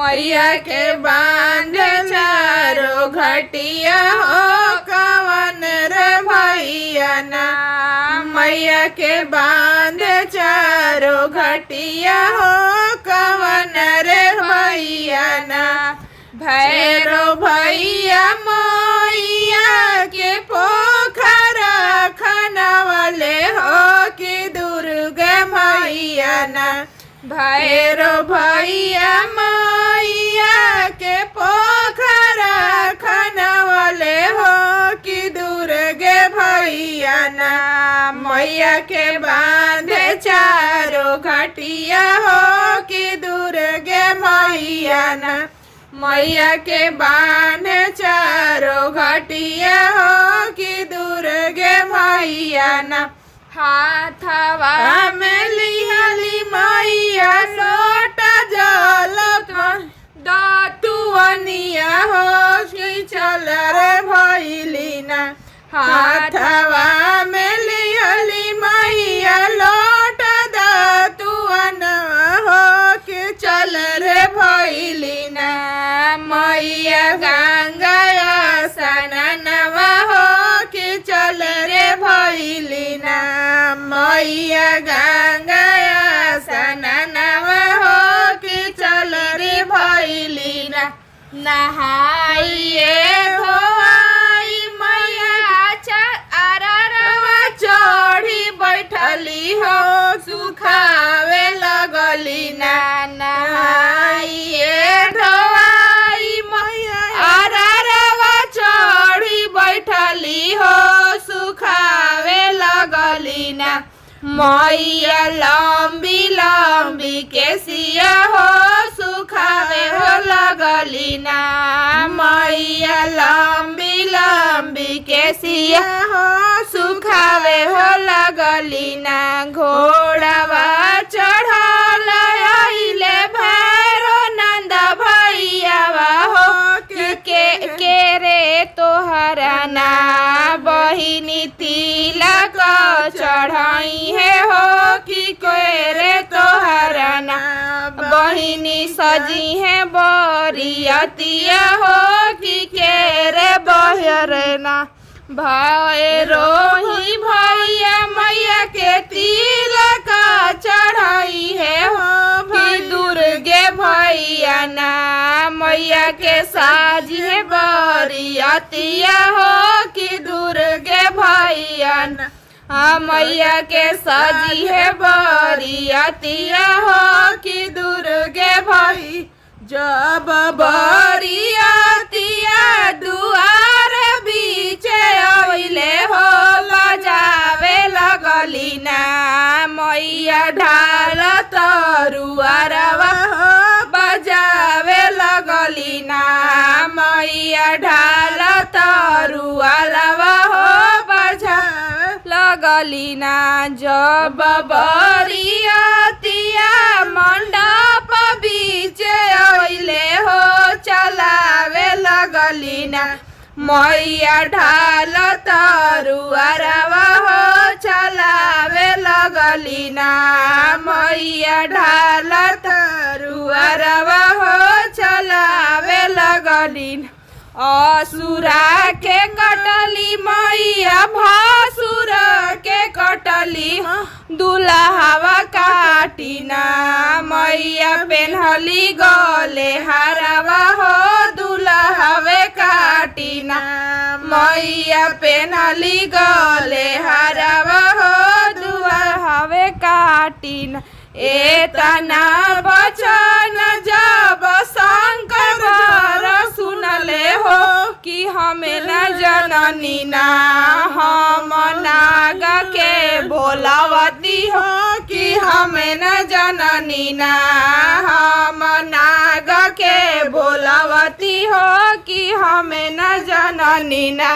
मैया के बांध चारो घटिया हो कवन रे भैया ना। मैया के बांध चारो घटिया हो कवन रे भैया ना। भैरो भैया मैया के पोखरा खनवले हो कि दुर्गा मैया ना। भैरो भैया मैया के पोखरा खनवले हो कि दुर्गे भैया ना। मैया के बांधे चारो घटिया हो कि दुर्गे मैया ना। मैया के बांधे चारो घटिया हो कि दुर्गे मैया ना। हाथवा में लिहली मैया लोटा जल दतुअनिया हो कि चल रे भैली ना। हाथवा में लिहली मैया लोटा दतुअन हो कि चल रे भैली ना। मैया गंगा स्नानवा हो कि चल रे भैली ना। मैया गंगा स्नानवा हो कि चल रे भैली ना। नहाइए धोआई मैया अररवा चढ़ी बैठली हो सुखावे लगली ना। नहाइए धोआई मैया अररवा चढ़ी बैठली हो सुखावे लगली ना। मैया लंबी लंबी केसिया हो सुखावे हो लगली ना। मैया लंबी लंबी केसिया हो सुखावे हो लगली ना। घोड़ावा चढ़ल आइले भैरो नंद भैयावा हो के रे तोहरा ना। बहिनी तिलक चढ़ाई है हो कि कोई रे तोहरा ना। बहिनी सजी है बरियतिया हो कि के रे बहर ना। भैरोही भैया मैया के तिलक चढ़ाई है हो कि दुर्गे भैया ना। मैया के साजी है बरियतिया हो कि दुर्गे भैया ना। मैया के साजी है बरियतिया हो कि दुर्गे भाई। जब बरियतिया दुआर बीचे आइले हो बजावे लगली ना। मैया ढाल तरुआरवा हो बजावे लगली ना। मैया ढाल तरुआरवा हो बजावे लगली ना। जब बरियतिया मंडप बीचे आइले हो चलावे लगली ना। मैया ढाल तरुआरवा हो चलावे लगली ना। मैया ढाल तरुआरवा हो चलावे लगली ना। असुरा के कटली मैया भासुर के कटली दुल्हावा काटी ना। मैया पेन्हली गले हारवा हो दुल्हावे काटी ना। मैया पेन्हली गले हारवा हो दुल्हावे काटी ना। एतना बचन जब शंकर सुनले हो कि हमें न जननी ना। हम नाग के बोलावती हो कि हमें न जननी ना। हम नाग के बोलावती हो कि हमें न जननी ना।